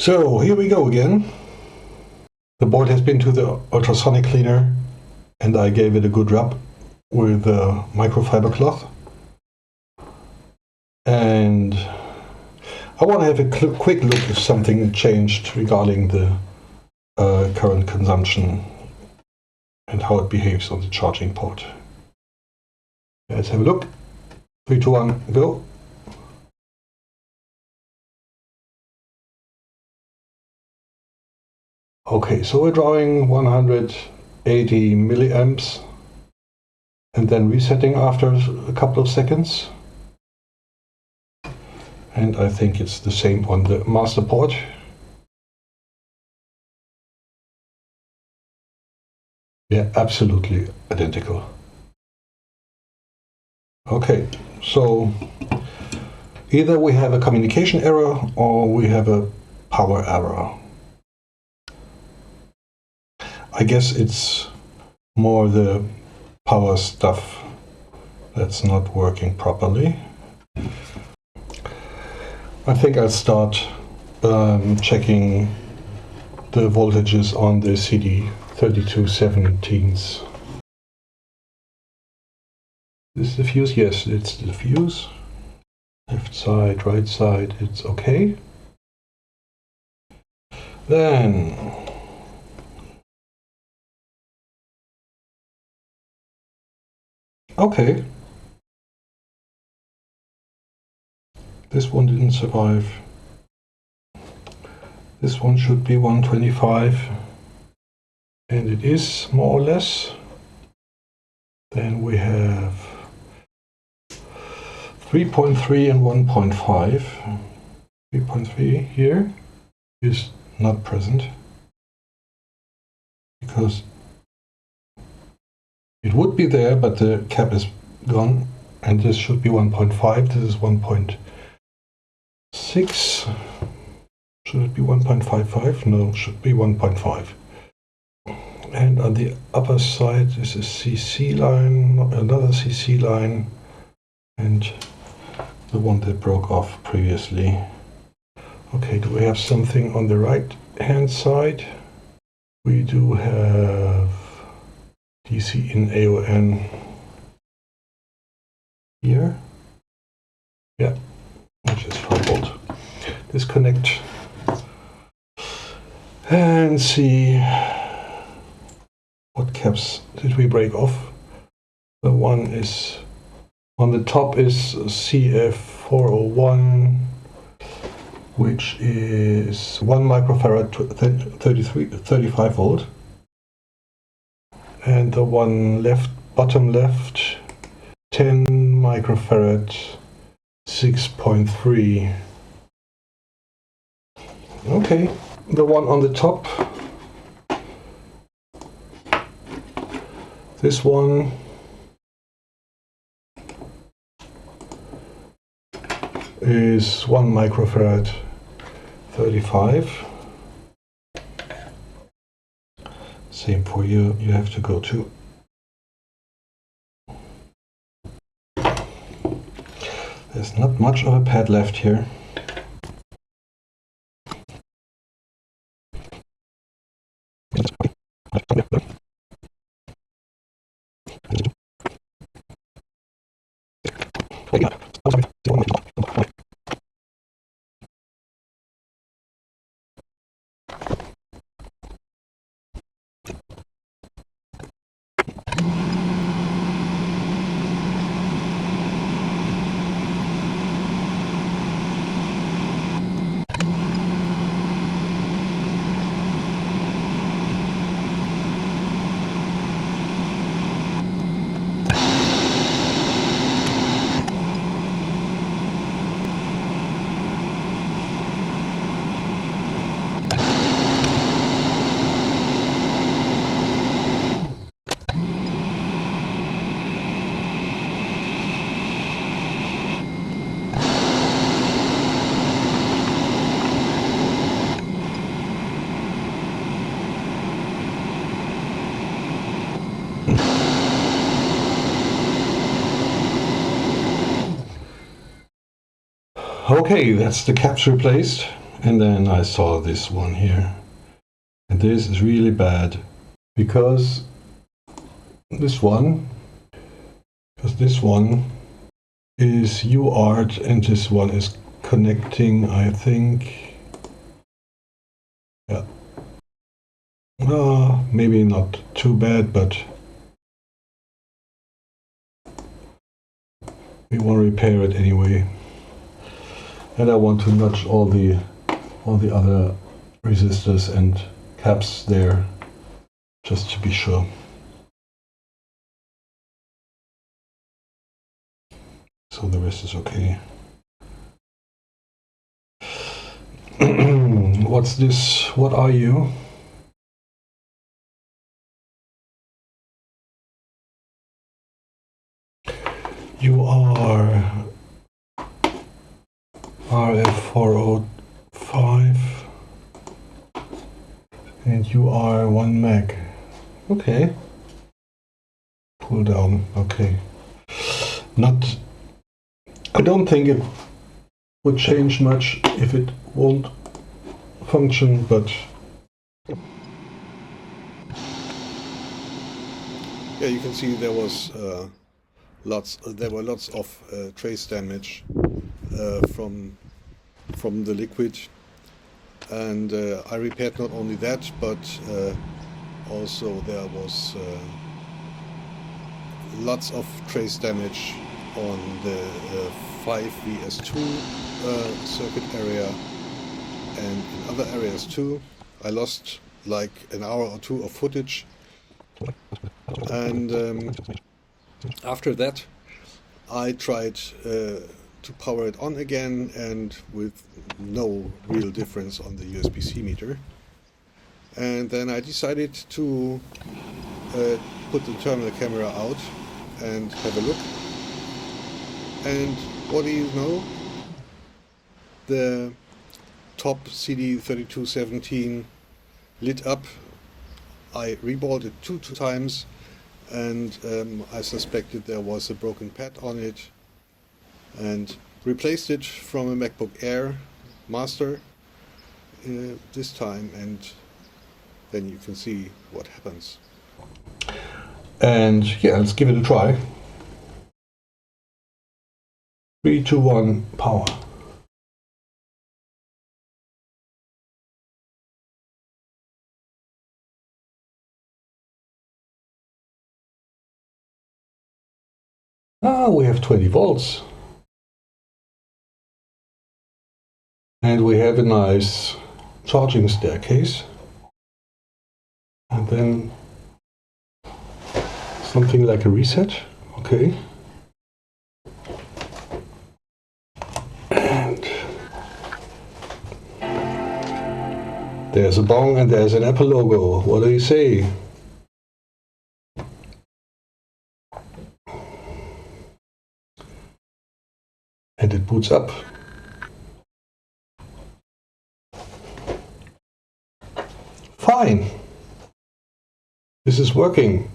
So here we go again. The board has been to the ultrasonic cleaner and I gave it a good rub with a microfiber cloth. And I want to have a quick look if something changed regarding the current consumption and how it behaves on the charging port. Let's have a look. 3, 2, 1, go. Okay, so we're drawing 180 milliamps and then resetting after a couple of seconds. And I think it's the same on the master port. Yeah, absolutely identical. Okay, so either we have a communication error or we have a power error. I guess it's more the power stuff that's not working properly. I think I'll start checking the voltages on the CD3217s. This is the fuse? Yes, it's the fuse. Left side, right side, it's okay. Then okay. This one didn't survive. This one should be 125. And it is more or less. Then we have 3.3 and 1.5. 3.3 here is not present because it would be there, but the cap is gone, and this should be 1.5. This is 1.6. Should it be 1.55? No, should be 1.5. And on the upper side is a CC line, another CC line, and the one that broke off previously. Okay, do we have something on the right hand side? We do have DC in AON here. Yeah, which is troubled. Disconnect and see what caps did we break off. The one is on the top is CF401, which is 1 microfarad 35 volt. And the one left, bottom left, 10 microfarad 6.3. Okay, the one on the top, this one is 1 microfarad 35. Same for you, you have to go to. There's not much of a pad left here. Okay, that's the caps replaced, And then I saw this one here. And this is really bad because this one is UART and this one is connecting, I think. Yeah. Maybe not too bad, but we want to repair it anyway. And I want to notch all the other resistors and caps there, just to be sure. So the rest is okay. What's this? What are you? You are RF405 and you are 1 meg. Okay. Pull down. Okay. I don't think it would change much if it won't function, but yeah, you can see there was lots of trace damage from the liquid, and I repaired not only that, but also there was lots of trace damage on the 5VS2 circuit area and in other areas too. I lost like an hour or two of footage, and after that I tried to power it on again, and with no real difference on the USB-C meter. And then I decided to put the terminal camera out and have a look. And what do you know? The top CD3217 lit up. I reballed it two times, and I suspected there was a broken pad on it, and replaced it from a MacBook Air Master this time, and then you can see what happens. And yeah, let's give it a try. 3, 2, 1, power. We have 20 volts. And we have a nice charging staircase. And then something like a reset. Okay. And there's a bong and there's an Apple logo. What do you say? And it boots up. Fine. This is working.